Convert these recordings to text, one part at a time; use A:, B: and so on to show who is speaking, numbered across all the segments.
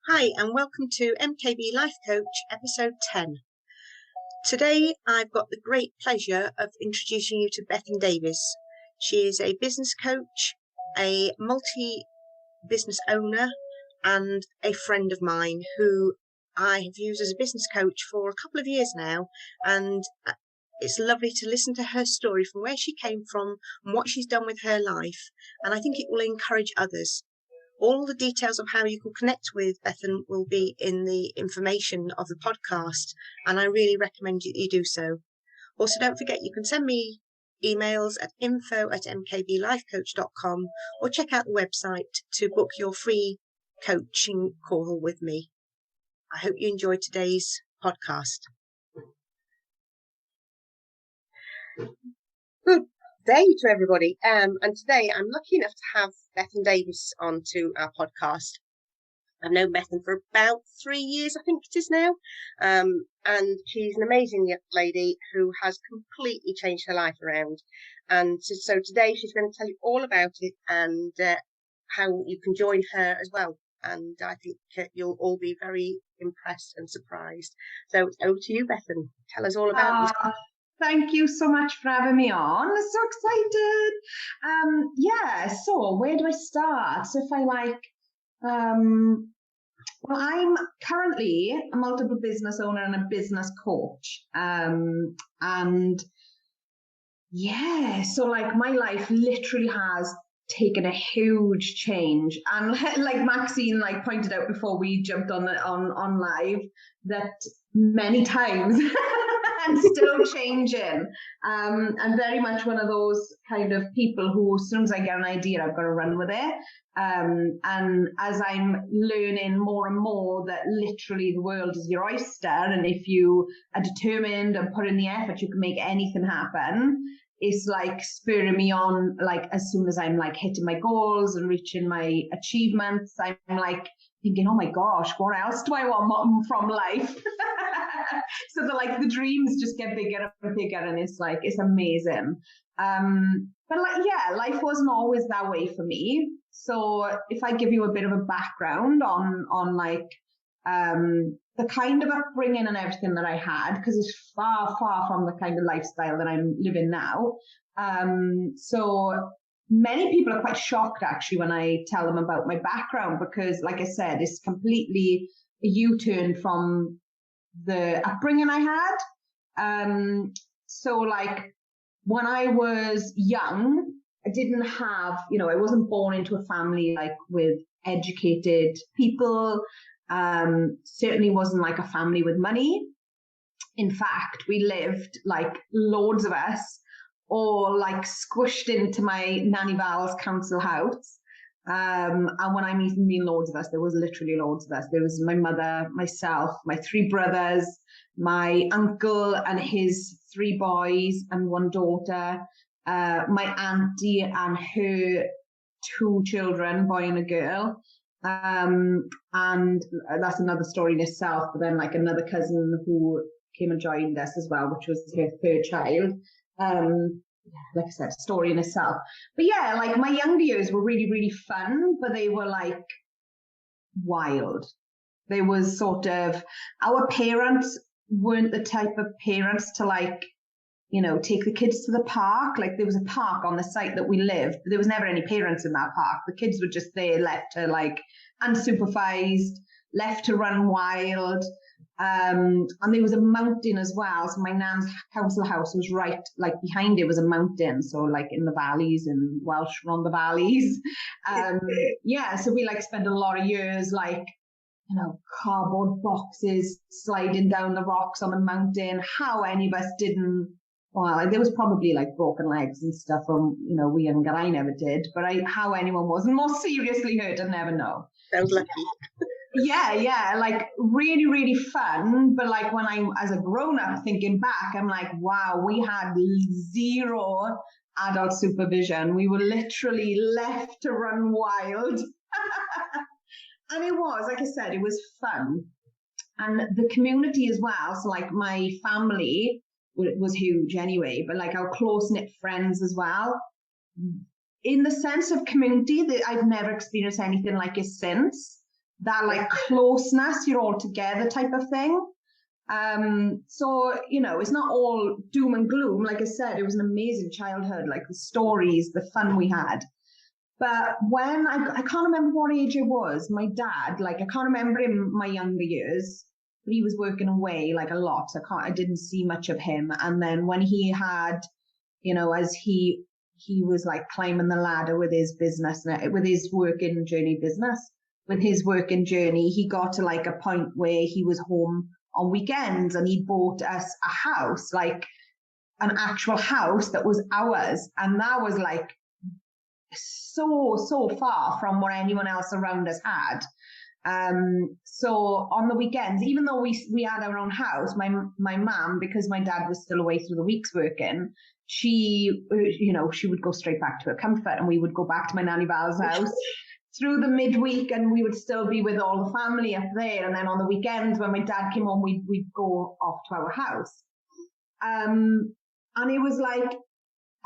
A: Hi and welcome to MKB Life Coach episode 10. Today I've got the great pleasure of introducing you to Bethan Davies. She is a business coach, a multi-business owner and a friend of mine who I have used as a business coach for a couple of years now, and it's lovely to listen to her story from where she came from and what she's done with her life, and I think it will encourage others. All the details of how you can connect with Bethan will be in the information of the podcast, and I really recommend you do so. Also, don't forget you can send me emails at info@mkblifecoach.com or check out the website to book your free coaching call with me. I hope you enjoyed today's podcast. Good day to everybody, and today I'm lucky enough to have Bethan Davis onto our podcast. I've known Bethan for about 3 years, I think it is now, and she's an amazing young lady who has completely changed her life around. And so today she's going to tell you all about it and how you can join her as well. And I think you'll all be very impressed and surprised. So it's over to you, Bethan. Tell us all about it.
B: Thank you so much for having me on. I'm so excited. So where do I start? So if I well, I'm currently a multiple business owner and a business coach. So my life literally has taken a huge change. And like Maxine pointed out before we jumped on live, that many times and still changing. I'm very much one of those kind of people who, as soon as I get an idea, I've got to run with it. And as I'm learning more and more that literally the world is your oyster, and if you are determined and put in the effort, you can make anything happen. It's spurring me on, as soon as I'm hitting my goals and reaching my achievements, I'm thinking, oh my gosh, what else do I want from life? So the dreams just get bigger and bigger, and it's amazing. Life wasn't always that way for me. So if I give you a bit of a background on the kind of upbringing and everything that I had, because it's far, far from the kind of lifestyle that I'm living now. So many people are quite shocked actually when I tell them about my background, because like I said, it's completely a U-turn from the upbringing I had. When I was young, I didn't have, I wasn't born into a family with educated people. Certainly wasn't a family with money. In fact, we lived loads of us all squished into my Nanny Val's council house. And when I mean loads of us, there was literally loads of us. There was my mother, myself, my 3 brothers, my uncle and his 3 boys and 1 daughter, my auntie and her 2 children, boy and a girl. And that's another story in itself. But then another cousin who came and joined us as well, which was her 3rd child. Like I said, story in itself. But yeah, my younger years were really, really fun, but they were wild. They was sort of, our parents weren't the type of parents to take the kids to the park. There was a park on the site that we lived, but there was never any parents in that park. The kids were just there, left to unsupervised, left to run wild. And there was a mountain as well. So my nan's council house was right, behind it was a mountain. So in the valleys, in Welsh, on the valleys. So we spent a lot of years, cardboard boxes sliding down the rocks on the mountain. How any of us didn't, well, there was probably broken legs and stuff from, we young guy, I never did, but how anyone wasn't more seriously hurt, I never know.
A: Sounds lucky.
B: Really, really fun. But when I'm, as a grown-up thinking back, I'm wow, we had 0 adult supervision. We were literally left to run wild. And it was, like I said, it was fun. And the community as well. So my family was huge anyway, but our close-knit friends as well. In the sense of community, that I've never experienced anything like it since. that like closeness, you're all together type of thing. So, you know, it's not all doom and gloom. Like I said, it was an amazing childhood, like the stories, the fun we had. But when I can't remember what age it was, my dad, like I can't remember him my younger years, but he was working away like a lot. So I didn't see much of him. And then when he had, you know, as he was like climbing the ladder with his business, with his working journey, he got to like a point where he was home on weekends, and he bought us a house, like an actual house that was ours. And that was like so far from what anyone else around us had. So on the weekends, even though we had our own house, my mum, because my dad was still away through the weeks working, she, you know, she would go straight back to her comfort, and we would go back to my Nanny Val's house through the midweek, and we would still be with all the family up there. And then on the weekends, when my dad came home, we'd go off to our house. And it was like,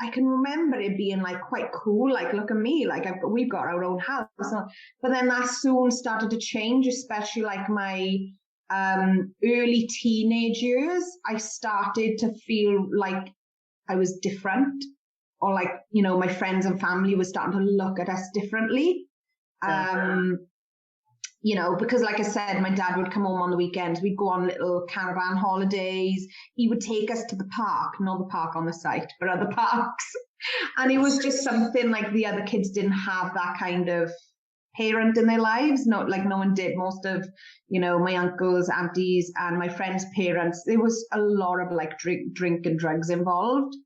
B: I can remember it being like quite cool, like, look at me, like we've got our own house. But then that soon started to change, especially like my early teenage years. I started to feel like I was different, or like, you know, my friends and family were starting to look at us differently. You know, because like I said, my dad would come home on the weekends. We'd go on little caravan holidays. He would take us to the park, not the park on the site, but other parks. And it was just something like the other kids didn't have that kind of parent in their lives. Not like no one did. Most of, you know, my uncles, aunties, and my friends' parents, there was a lot of like drink and drugs involved.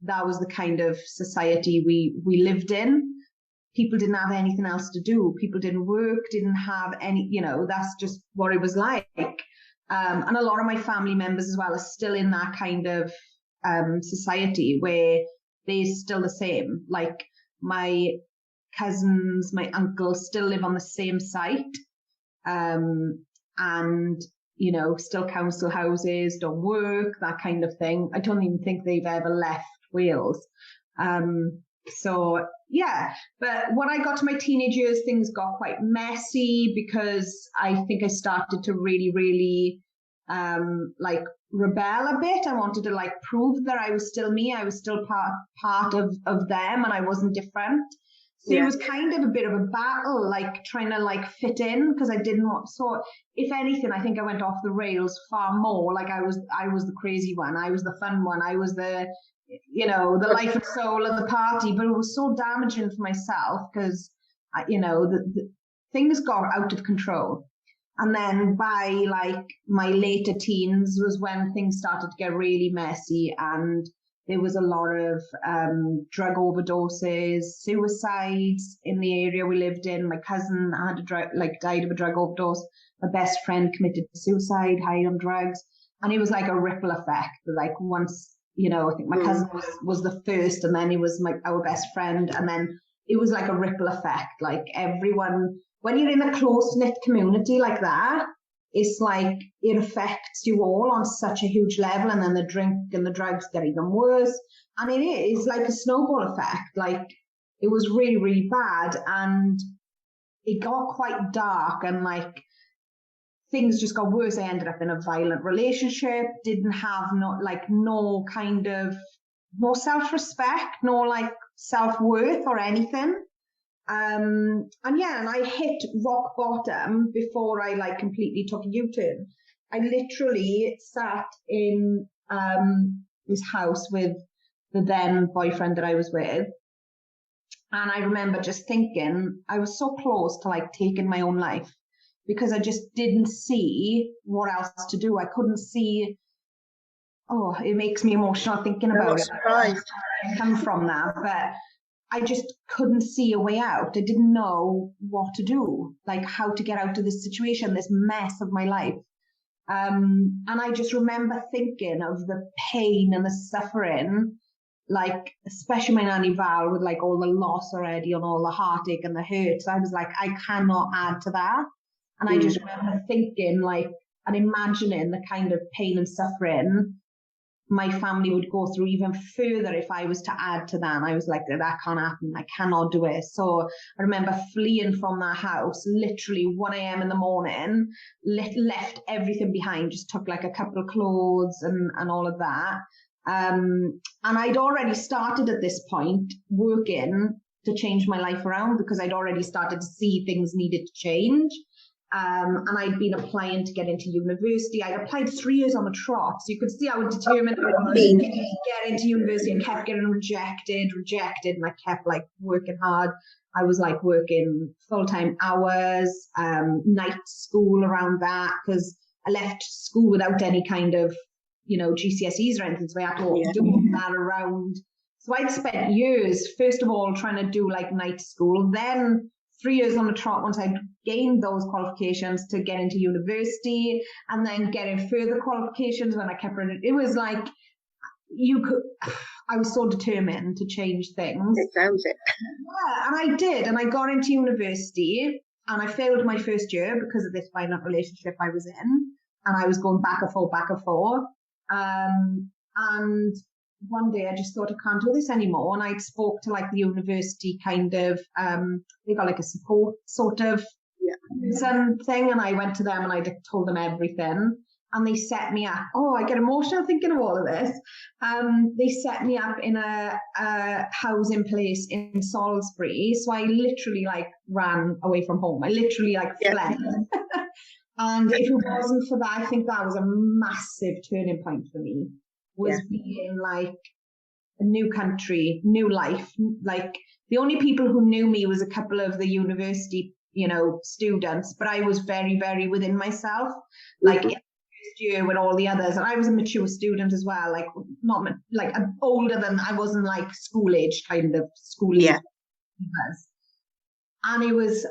B: That was the kind of society we lived in. People didn't have anything else to do. People didn't work, didn't have any, you know, that's just what it was like. And a lot of my family members as well are still in that kind of society where they're still the same. Like my cousins, my uncles still live on the same site. And, you know, still council houses, don't work, that kind of thing. I don't even think they've ever left Wales. So yeah, but when I got to my teenage years, things got quite messy, because I think I started to really like rebel a bit. I wanted to like prove that I was still me. I was still part of them, and I wasn't different. So It was kind of a bit of a battle, like trying to like fit in, because I didn't want. So if anything, I think I went off the rails far more. Like I was the crazy one. I was the fun one. I was the, you know, the life and soul of the party. But it was so damaging for myself, because, you know, the things got out of control. And then by like my later teens was when things started to get really messy, and there was a lot of drug overdoses, suicides in the area we lived in. My cousin had died of a drug overdose. My best friend committed suicide, high on drugs, and it was like a ripple effect. Like once, you know, I think my cousin was the first, and then it was our best friend, and then it was like a ripple effect. Like everyone, when you're in a close-knit community like that, it's like it affects you all on such a huge level, and then the drink and the drugs get even worse. And it is like a snowball effect. Like it was really bad, and it got quite dark, and like things just got worse. I ended up in a violent relationship, didn't have no self-respect, no like self-worth or anything. And I hit rock bottom before I like completely took a U-turn. I literally sat in this house with the then boyfriend that I was with, and I remember just thinking I was so close to like taking my own life, because I just didn't see what else to do. I couldn't see. Oh, it makes me emotional thinking about it. I come from that, but I just couldn't see a way out. I didn't know what to do, like how to get out of this situation, this mess of my life. And I just remember thinking of the pain and the suffering, like especially my Nanny Val, with like all the loss already and all the heartache and the hurt. So I was like, I cannot add to that. And I just remember thinking like, and imagining the kind of pain and suffering my family would go through even further if I was to add to that. And I was like, that can't happen. I cannot do it. So I remember fleeing from that house, literally 1 a.m. in the morning, left everything behind, just took like a couple of clothes and all of that. And I'd already started at this point working to change my life around, because I'd already started to see things needed to change. And I'd been applying to get into university. I'd applied 3 years on the trot, so you could see how determined I was to get into university. I kept getting rejected, and I kept like working hard. I was like working full-time hours, night school around that, because I left school without any kind of, GCSEs or anything, so I had to do that around. So I'd spent years, first of all, trying to do like night school, then 3 years on the trot once I'd gained those qualifications to get into university, and then getting further qualifications when I kept running. It was like, I was so determined to change things.
A: It sounds it.
B: Yeah, and I did. And I got into university, and I failed my first year because of this violent relationship I was in. And I was going back and forth. And one day I just thought, I can't do this anymore. And I spoke to like the university kind of, they got like a support sort of thing. And I went to them and I told them everything. And they set me up. Oh, I get emotional thinking of all of this. They set me up in a housing place in Salisbury. So I literally like ran away from home. I literally like fled. And if it wasn't for that, I think that was a massive turning point for me. Was being like a new country, new life. Like the only people who knew me was a couple of the university, students, but I was very, very within myself. Like in the first year with all the others, and I was a mature student as well. Like not like older than, I wasn't like school age kind of school age. And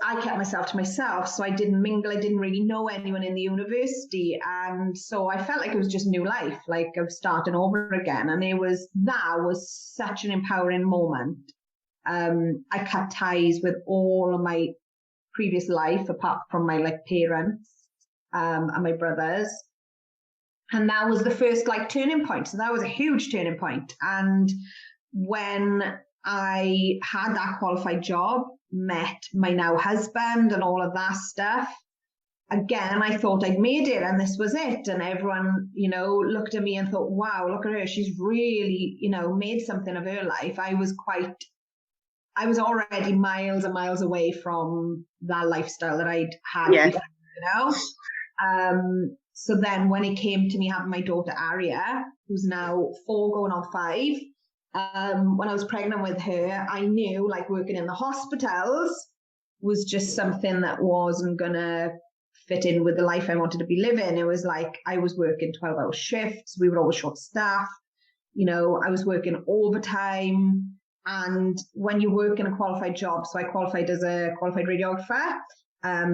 B: I kept myself to myself, so I didn't mingle. I didn't really know anyone in the university. And so I felt like it was just new life, like I was starting over again. And that was such an empowering moment. I cut ties with all of my previous life, apart from my like parents and my brothers. And that was the first like turning point. So that was a huge turning point. And when I had that qualified job, met my now husband and all of that stuff, again, I thought I'd made it and this was it. And everyone, looked at me and thought, wow, look at her. She's really, made something of her life. I was already miles and miles away from that lifestyle that I'd had before, So then when it came to me having my daughter Aria, who's now 4 going on 5, when I was pregnant with her, I knew like working in the hospitals was just something that wasn't going to fit in with the life I wanted to be living. It was like I was working 12-hour shifts. We were always short staffed. I was working overtime. And when you work in a qualified job, so I qualified as a qualified radiographer,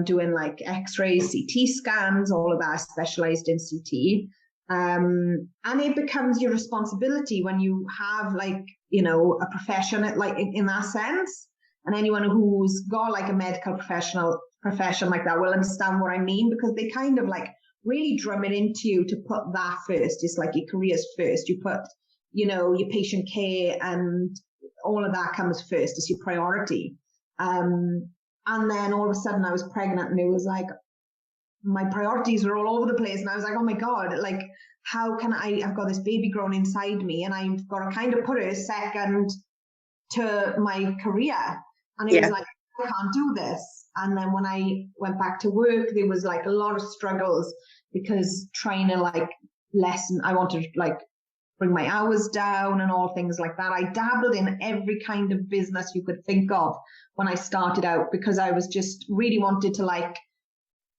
B: doing like x-rays, CT scans, all of that. I specialized in CT. And it becomes your responsibility when you have like, a profession like in that sense. And anyone who's got like a medical profession like that will understand what I mean, because they kind of like really drum it into you to put that first. It's like your career's first. You put, your patient care and all of that comes first. It's your priority. And then all of a sudden I was pregnant and it was like, my priorities were all over the place. And I was like, oh my God, like, how can I've got this baby growing inside me and I've got to kind of put her second to my career. And it was like, I can't do this. And then when I went back to work, there was like a lot of struggles because trying to like I wanted to like bring my hours down and all things like that. I dabbled in every kind of business you could think of when I started out, because I was just really wanted to like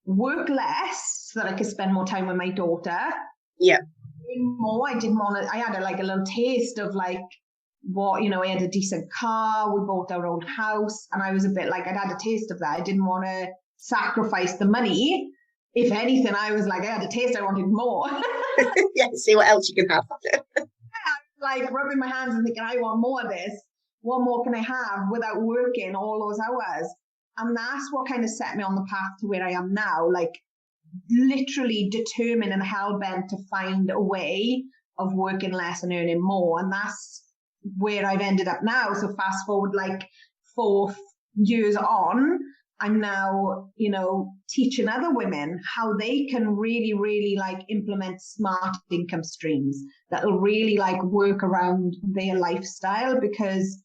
B: work less so that I could spend more time with my daughter. More. I didn't want to, I had a little taste of like what, I had a decent car, we bought our own house, and I was a bit like, I'd had a taste of that. I didn't want to sacrifice the money. If anything, I was like, I had a taste, I wanted more.
A: See what else you can have.
B: I was like rubbing my hands and thinking, I want more of this. What more can I have without working all those hours? And that's what kind of set me on the path to where I am now, like literally determined and hell-bent to find a way of working less and earning more. And that's where I've ended up now. So fast forward like 4 years on, I'm now, teaching other women how they can really, really like implement smart income streams that'll really like work around their lifestyle. Because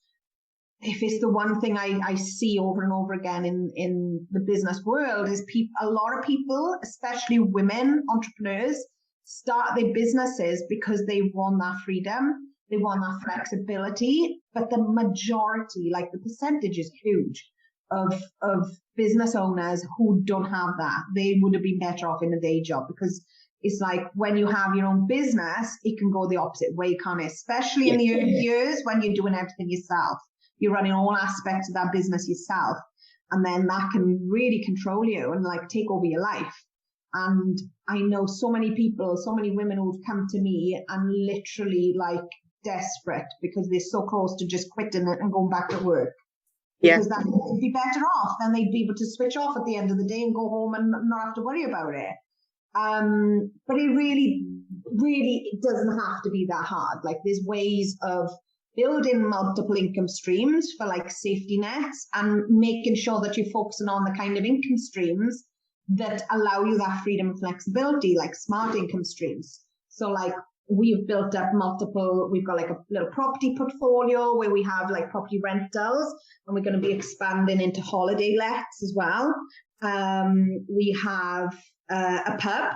B: if it's the one thing I see over and over again in the business world is a lot of people, especially women entrepreneurs, start their businesses because they want that freedom, they want that flexibility, but the majority, like the percentage is huge of business owners who don't have that. They would have been better off in a day job, because it's like when you have your own business, it can go the opposite way, can't it? Especially in the early years when you're doing everything yourself. You're running all aspects of that business yourself. And then that can really control you and like take over your life. And I know so many people, so many women who've come to me and literally like desperate because they're so close to just quitting it and going back to work. Because that would be better off. Then they'd be able to switch off at the end of the day and go home and not have to worry about it. But it really, really doesn't have to be that hard. Like there's ways of building multiple income streams for like safety nets and making sure that you're focusing on the kind of income streams that allow you that freedom and flexibility, like smart income streams. So like we've built up we've got like a little property portfolio where we have like property rentals, and we're going to be expanding into holiday lets as well. We have a pub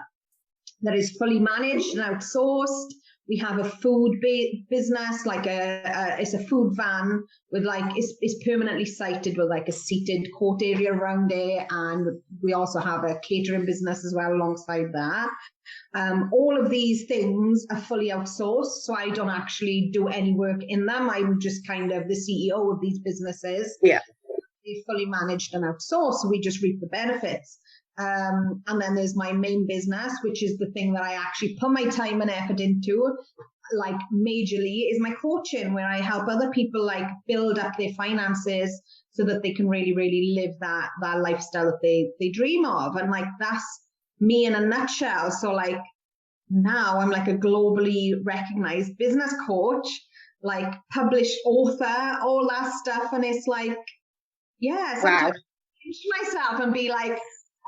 B: that is fully managed and outsourced. We have a food business, like it's a food van with like, it's permanently sited with like a seated court area around it. And we also have a catering business as well alongside that. All of these things are fully outsourced. So I don't actually do any work in them. I'm just kind of the CEO of these businesses.
A: Yeah.
B: They're fully managed and outsourced. So we just reap the benefits. And then there's my main business, which is the thing that I actually put my time and effort into, like majorly, is my coaching, where I help other people like build up their finances so that they can really, really live that lifestyle that they dream of. And like, that's me in a nutshell. So like now I'm like a globally recognized business coach, like published author, all that stuff. And it's like, yeah, sometimes I pinch myself and be like,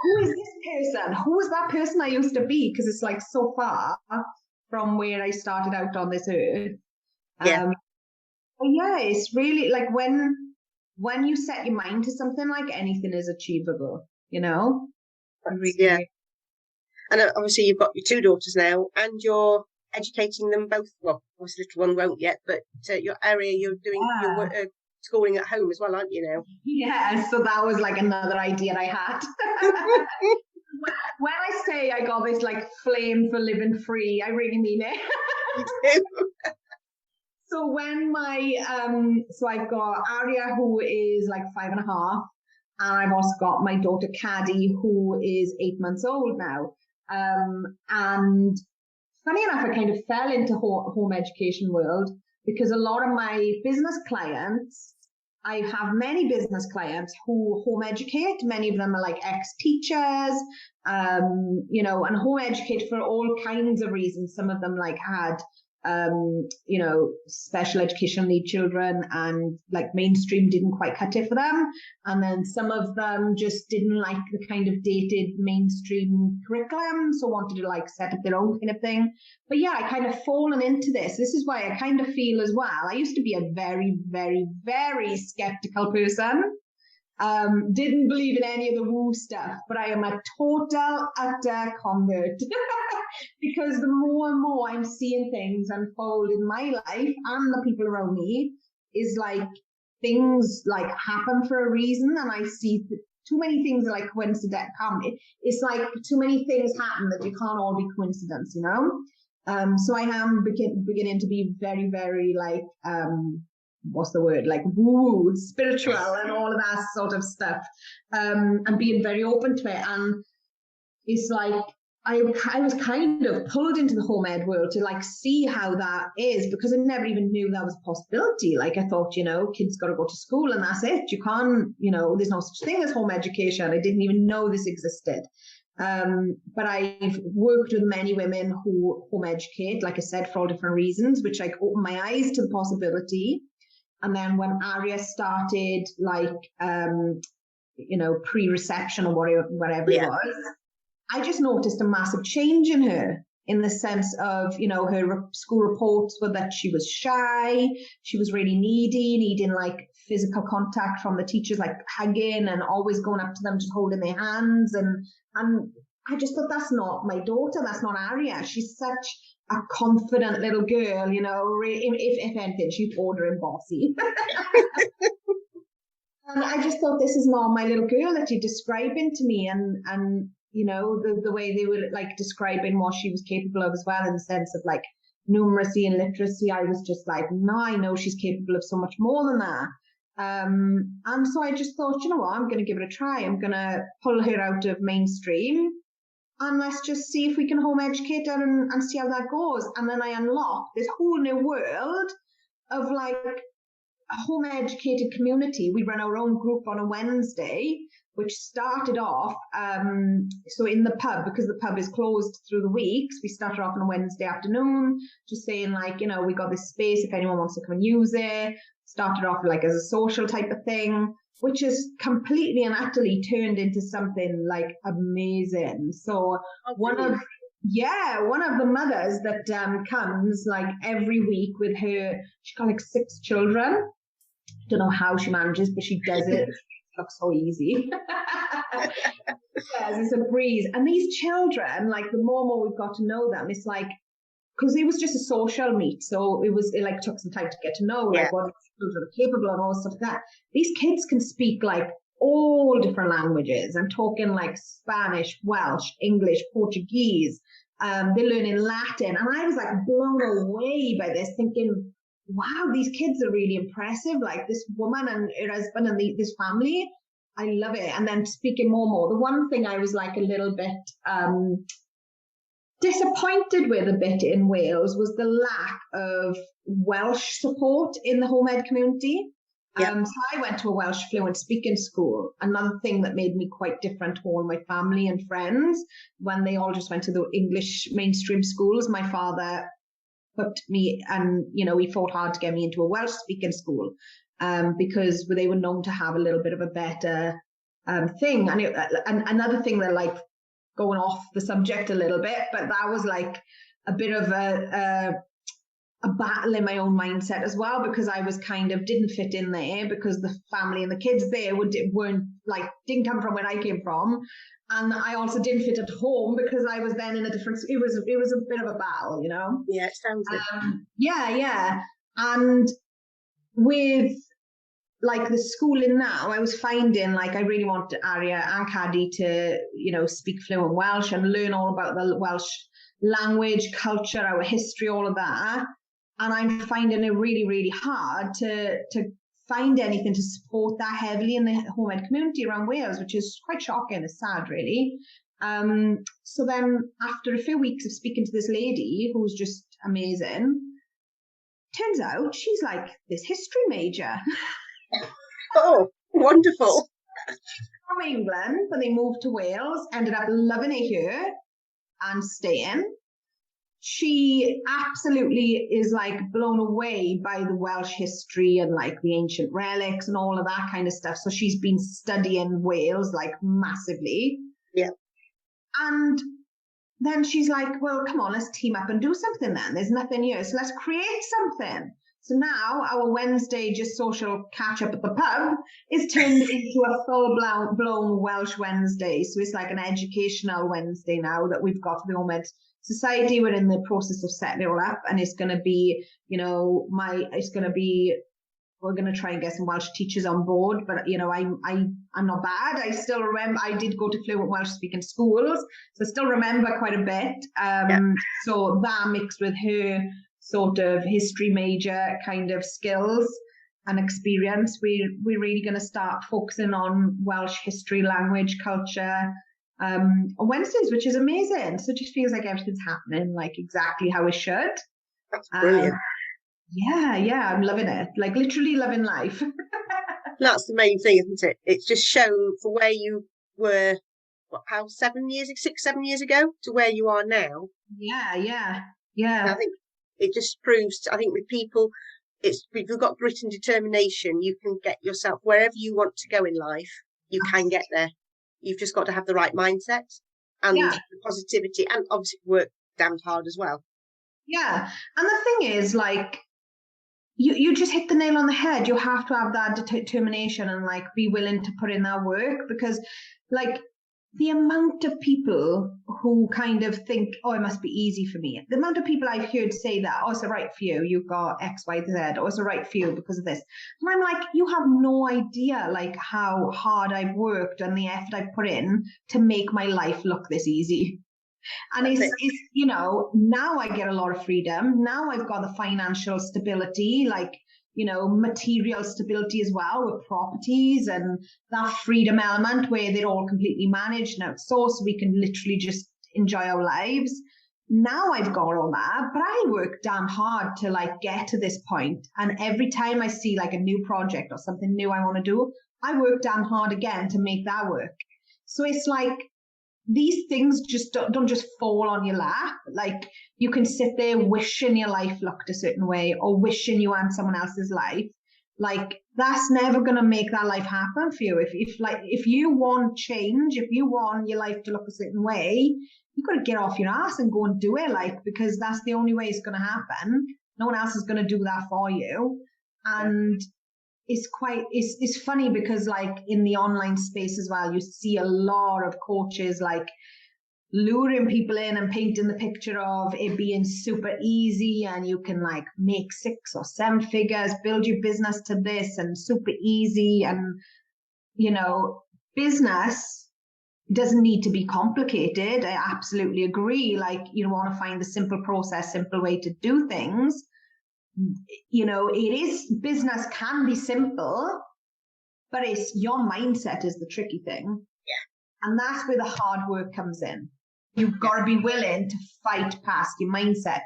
B: who is this person? Who was that person I used to be? Because it's like so far from where I started out on this earth.
A: Yeah.
B: But yeah, it's really like when you set your mind to something, like anything is achievable, Really,
A: yeah. And obviously you've got your 2 daughters now, and you're educating them both. Well, obviously the little one won't yet, but your area, you're doing your work, schooling at home as well, aren't you now?
B: Yeah, so that was like another idea I had. When I say I got this like flame for living free, I really mean it.
A: You do?
B: So when so I've got Aria, who is like 5.5, and I've also got my daughter Caddy, who is 8 months old now. And funny enough, I kind of fell into home education world because a lot of my business clients, I have many business clients who home educate. Many of them are like ex-teachers, and home educate for all kinds of reasons. Some of them like had, special educational need children, and like mainstream didn't quite cut it for them. And then some of them just didn't like the kind of dated mainstream curriculum, so wanted to like set up their own kind of thing. But yeah, I kind of fallen into this. This is why I kind of feel as well. I used to be a very, very, very skeptical person. Didn't believe in any of the woo stuff, but I am a total, utter convert because the more and more I'm seeing things unfold in my life and the people around me, is like things like happen for a reason, and I see too many things are like coincident. It's like too many things happen that you can't all be coincidence, So I am beginning to be very, very like what's the word, like woo, spiritual and all of that sort of stuff, and being very open to it. And it's like I was kind of pulled into the home ed world to like see how that is, because I never even knew that was a possibility. Like I thought, kids got to go to school and that's it. You can't, there's no such thing as home education. I didn't even know this existed. But I've worked with many women who home educate, like I said, for all different reasons, which like opened my eyes to the possibility. And then when Aria started, like, pre-reception or whatever it was, I just noticed a massive change in her, in the sense of, her school reports were that she was shy, she was really needing like physical contact from the teachers, like hugging and always going up to them, just holding their hands. And I just thought, that's not my daughter, that's not Aria. She's such a confident little girl, if anything, she's bordering bossy. And I just thought, this is not my little girl that you're describing to me. And the way they were like describing what she was capable of as well, in the sense of like numeracy and literacy, I was just like, no, I know she's capable of so much more than that. And so I just thought, you know what, I'm going to give it a try. I'm going to pull her out of mainstream and let's just see if we can home educate her and see how that goes. And then I unlocked this whole new world of like a home educated community. We run our own group on a Wednesday, which started off, so in the pub, because the pub is closed through the weeks, we started off on a Wednesday afternoon, just saying like, we got this space if anyone wants to come and use it. Started off like as a social type of thing, which is completely and utterly turned into something like amazing. So one of the mothers that comes like every week with her, she's got like 6 children. Don't know how she manages, but she does it. It looks so easy. Yes, it's a breeze. And these children, like the more we've got to know them, it's like, because it was just a social meet, so it like took some time to get to know like what children are capable of and all stuff like that. These kids can speak like all different languages. I'm talking like Spanish, Welsh, English, Portuguese. They're learning Latin, and I was like blown away by this, thinking, wow, these kids are really impressive. Like this woman and her husband and this family, I love it. And then speaking more, the one thing I was like a little bit disappointed with a bit in Wales was the lack of Welsh support in the home ed community. So I went to a Welsh fluent speaking school. Another thing that made me quite different to all my family and friends, when they all just went to the English mainstream schools, my father put me, and he fought hard to get me into a Welsh speaking school, because they were known to have a little bit of a better thing. And another thing that, like, going off the subject a little bit, but that was like a bit of a battle in my own mindset as well, because I was kind of didn't fit in there, because the family and the kids there didn't come from where I came from. And I also didn't fit at home because I was then in a different, it was a bit of a battle,
A: Yeah, it sounds it.
B: Yeah. And with like the schooling now, I was finding like I really want Aria and Caddy to, speak fluent Welsh and learn all about the Welsh language, culture, our history, all of that. And I'm finding it really, really hard to find anything to support that heavily in the home ed community around Wales, which is quite shocking. It's sad, really. So then after a few weeks of speaking to this lady who's just amazing, turns out she's like this history major.
A: Oh, wonderful.
B: From England, but they moved to Wales, ended up loving it here and staying. She absolutely is like blown away by the Welsh history and like the ancient relics and all of that kind of stuff. So she's been studying Wales like massively.
A: Yeah.
B: And then she's like, well, come on, let's team up and do something then. There's nothing here. So let's create something. So now our Wednesday just social catch up at the pub is turned into a full-blown Welsh Wednesday. So it's like an educational Wednesday now that we've got for the Home Ed Society. We're in the process of setting it all up, and it's going to be, we're going to try and get some Welsh teachers on board, but I'm not bad. I still remember, I did go to fluent Welsh speaking schools, so I still remember quite a bit. So that mixed with her sort of history major kind of skills and experience, we're really going to start focusing on Welsh history, language, culture on Wednesdays, which is amazing. So it just feels like everything's happening like exactly how it should.
A: That's brilliant.
B: Yeah, I'm loving it. Like literally loving life.
A: That's the main thing, isn't it? It's just shown for where you were how 7 years ago to where you are now. And I think it just proves, I think with people, it's, if you've got grit and determination, you can get yourself wherever you want to go in life. You can get there. You've just got to have the right mindset and the positivity, and obviously work damned hard as well.
B: Yeah. And the thing is, like, you just hit the nail on the head. You have to have that determination and like be willing to put in that work, because like the amount of people who kind of think, oh, it must be easy for me. The amount of people I've heard say that, oh, it's all right for you. You've got X, Y, Z. Oh, it's all right for you because of this. And I'm like, you have no idea like how hard I've worked and the effort I've put in to make my life look this easy. And it's, you know, now I get a lot of freedom. Now I've got the financial stability, like, you know, material stability as well with properties, and that freedom element where they're all completely managed and outsourced. We can literally just enjoy our lives. Now I've got all that, but I work damn hard to like get to this point. And every time I see like a new project or something new I want to do, I work damn hard again to make that work. So it's like, these things just don't just fall on your lap. Like you can sit there wishing your life looked a certain way or wishing you had someone else's life. Like that's never going to make that life happen for you. If you want change, if you want your life to look a certain way, you've got to get off your ass and go and do it, like, because that's the only way it's going to happen. No one else is going to do that for you. And it's funny because like in the online space as well, you see a lot of coaches like luring people in and painting the picture of it being super easy and you can like make 6 or 7 figures, build your business to this and super easy. And, you know, business doesn't need to be complicated. I absolutely agree. Like you want to find the simple process, simple way to do things. You know, it is, business can be simple, but it's your mindset is the tricky thing.
A: Yeah.
B: And that's where the hard work comes in. You've got to be willing to fight past your mindset,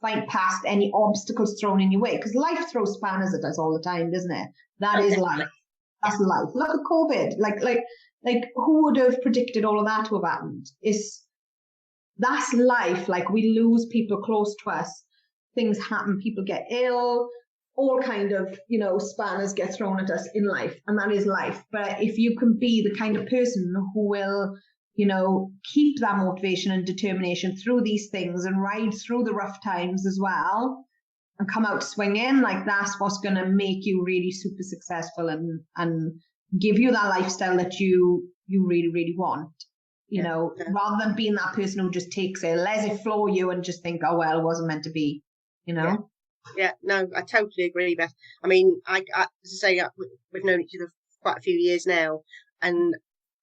B: fight past any obstacles thrown in your way, because life throws spanners at us all the time, doesn't it? That is life. That's life. Look at COVID. Like who would have predicted all of that to have happened? That's life. Like we lose people close to us. Things happen, people get ill, all kind of, you know, spanners get thrown at us in life, and that is life. But if you can be the kind of person who will, you know, keep that motivation and determination through these things and ride through the rough times as well and come out swinging, like that's what's going to make you really super successful and give you that lifestyle that you really, really want. You know, rather than being that person who just takes it, lets it floor you and just think, oh, well, it wasn't meant to be. You know?
A: Yeah, no, I totally agree, Beth. I mean, as I say, we've known each other for quite a few years now, and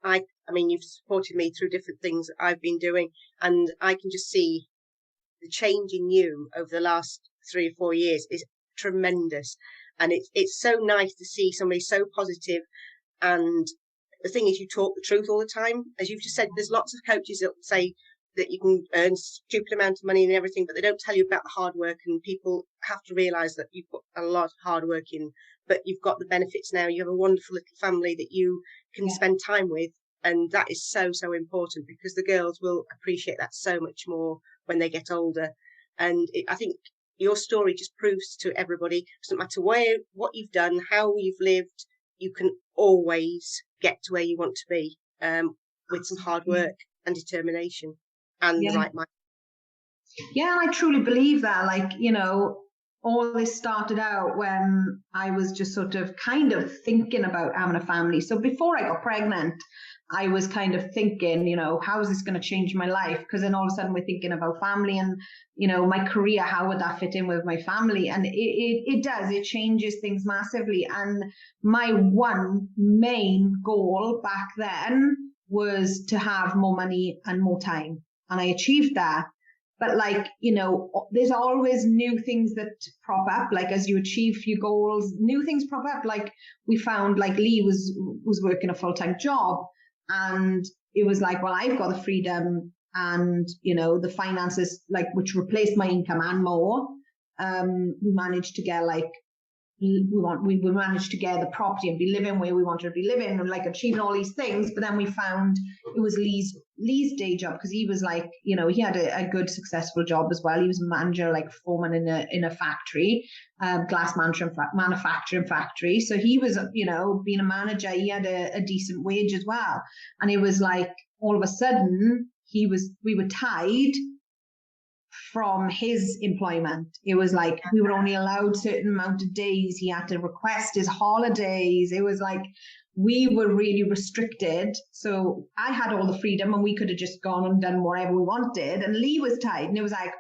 A: I mean, you've supported me through different things that I've been doing, and I can just see the change in you over the last 3 or 4 years is tremendous, and it's so nice to see somebody so positive. And the thing is, you talk the truth all the time, as you've just said. There's lots of coaches that say that you can earn stupid amount of money and everything, but they don't tell you about the hard work, and people have to realize that you've put a lot of hard work in, but you've got the benefits now. You have a wonderful little family that you can spend time with, and that is so, so important, because the girls will appreciate that so much more when they get older. And I think your story just proves to everybody, doesn't matter what you've done, how you've lived, you can always get to where you want to be, with some hard work and determination. And the right mind.
B: Yeah, I truly believe that. Like, you know, all this started out when I was just sort of kind of thinking about having a family. So before I got pregnant, I was kind of thinking, you know, how is this going to change my life? Because then all of a sudden we're thinking about family and, you know, my career, how would that fit in with my family? And it does, it changes things massively. And my one main goal back then was to have more money and more time. And I achieved that. But like, you know, there's always new things that prop up. Like as you achieve your goals, new things prop up. Like we found like Lee was working a full-time job, and it was like, well, I've got the freedom and, you know, the finances, like, which replaced my income and more. We managed to get like we managed to get the property and be living where we wanted to be living and like achieving all these things. But then we found it was Lee's day job, because he was like, you know, he had a good successful job as well. He was a manager, like foreman in a factory, glass manufacturing factory. So he was, you know, being a manager, he had a decent wage as well. And it was like all of a sudden we were tied from his employment. It was like we were only allowed a certain amount of days. He had to request his holidays. It was like we were really restricted. So I had all the freedom and we could have just gone and done whatever we wanted. And Lee was tied. And it was like,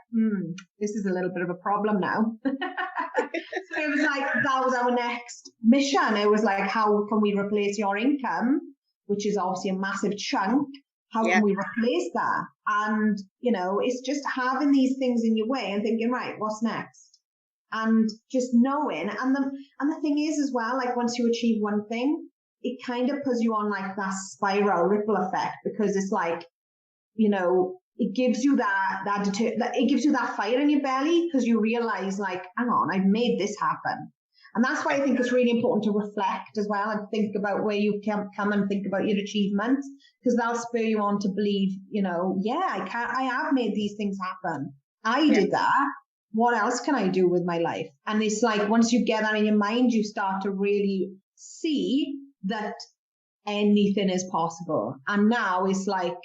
B: this is a little bit of a problem now. So it was like, that was our next mission. It was like, how can we replace your income, which is obviously a massive chunk? How can we replace that? And, you know, it's just having these things in your way and thinking, right, what's next? And just knowing. And the thing is as well, like once you achieve one thing, it kind of puts you on like that spiral ripple effect, because it's like, you know, it gives you it gives you that fire in your belly, because you realize like, hang on, I've made this happen. And that's why I think it's really important to reflect as well and think about where you come and think about your achievements, because that'll spur you on to believe, you know, I have made these things happen. I did that. What else can I do with my life? And it's like, once you get that in your mind, you start to really see that anything is possible. And now it's like,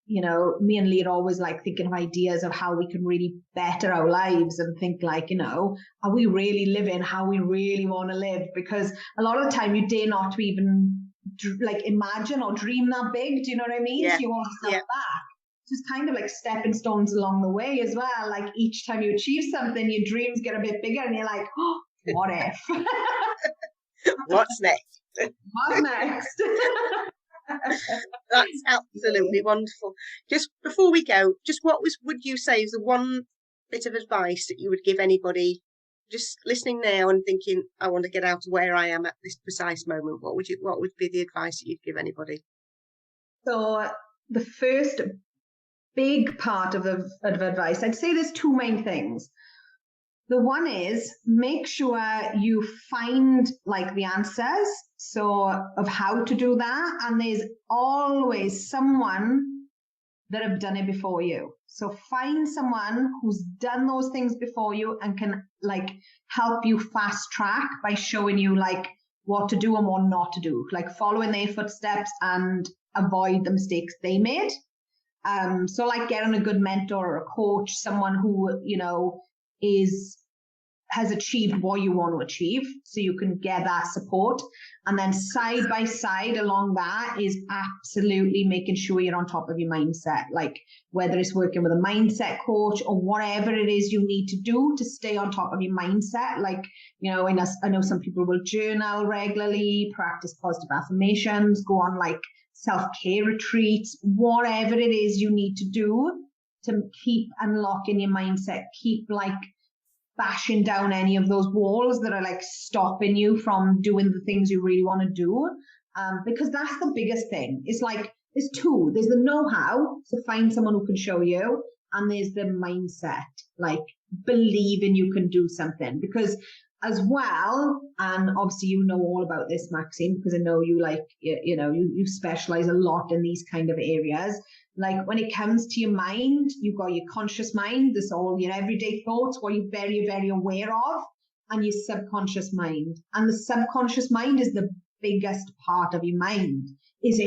B: you know, me and Lee are always like thinking of ideas of how we can really better our lives and think like, you know, are we really living how we really want to live? Because a lot of the time you dare not to even like imagine or dream that big. Do you know what I mean?
A: Yeah.
B: So you want to step back. So it's kind of like stepping stones along the way as well. Like each time you achieve something, your dreams get a bit bigger and you're like, oh, what if?
A: What's next?
B: What's next?
A: That's absolutely wonderful. Just before we go, just what would you say is the one bit of advice that you would give anybody just listening now and thinking, I want to get out of where I am at this precise moment? What would be the advice that you'd give anybody?
B: So the first big part of advice, I'd say there's two main things. The one is make sure you find like the answers, so of how to do that. And there's always someone that have done it before you. So find someone who's done those things before you and can like help you fast track by showing you like what to do and what not to do, like following their footsteps and avoid the mistakes they made. So like getting a good mentor or a coach, someone who, you know, has achieved what you want to achieve, so you can get that support. And then side by side along that is absolutely making sure you're on top of your mindset, like whether it's working with a mindset coach or whatever it is you need to do to stay on top of your mindset. Like, you know, I know some people will journal regularly, practice positive affirmations, go on like self-care retreats, whatever it is you need to do to keep unlocking your mindset, keep like bashing down any of those walls that are like stopping you from doing the things you really want to do. Because that's the biggest thing. It's like, there's two. There's the know-how, so find someone who can show you, and there's the mindset, like believing you can do something. Because as well, and obviously you know all about this, Maxine, because I know you like, you know, you specialize a lot in these kind of areas. Like when it comes to your mind, you've got your conscious mind, this all your everyday thoughts, what you're very, very aware of, and your subconscious mind. And the subconscious mind is the biggest part of your mind. It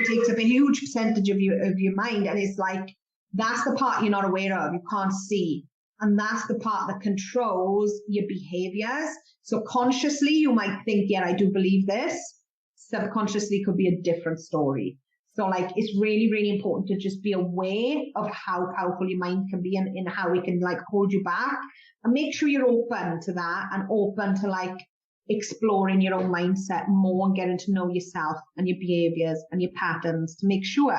B: takes up a huge percentage of your mind, and it's like that's the part you're not aware of, you can't see. And that's the part that controls your behaviors. So consciously, you might think, yeah, I do believe this. Subconsciously could be a different story. So like, it's really, really important to just be aware of how powerful your mind can be and how it can like hold you back, and make sure you're open to that and open to like exploring your own mindset more and getting to know yourself and your behaviors and your patterns to make sure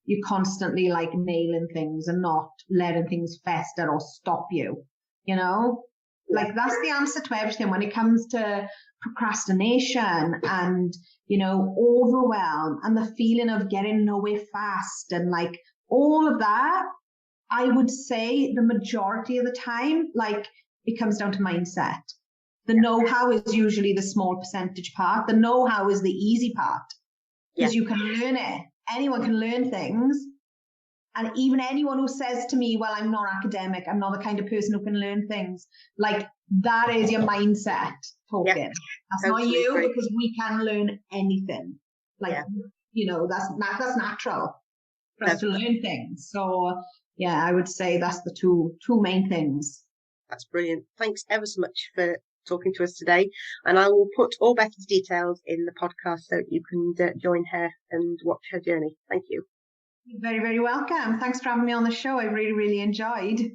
B: you're constantly like nailing things and not letting things fester or stop you, you know? Like that's the answer to everything when it comes to procrastination and, you know, overwhelm and the feeling of getting nowhere fast and like all of that. I would say the majority of the time, like it comes down to mindset. The know-how is usually the small percentage part. The know-how is the easy part, because you can learn it. Anyone can learn things. And even anyone who says to me, well, I'm not academic, I'm not the kind of person who can learn things, like, that is your mindset talking. That's not you, because we can learn anything. Like, that's natural for us to learn things. So yeah, I would say that's the two main things.
A: That's brilliant. Thanks ever so much for talking to us today. And I will put all Bethan's details in the podcast so you can join her and watch her journey. Thank you.
B: You're very, very welcome. Thanks for having me on the show. I really, really enjoyed.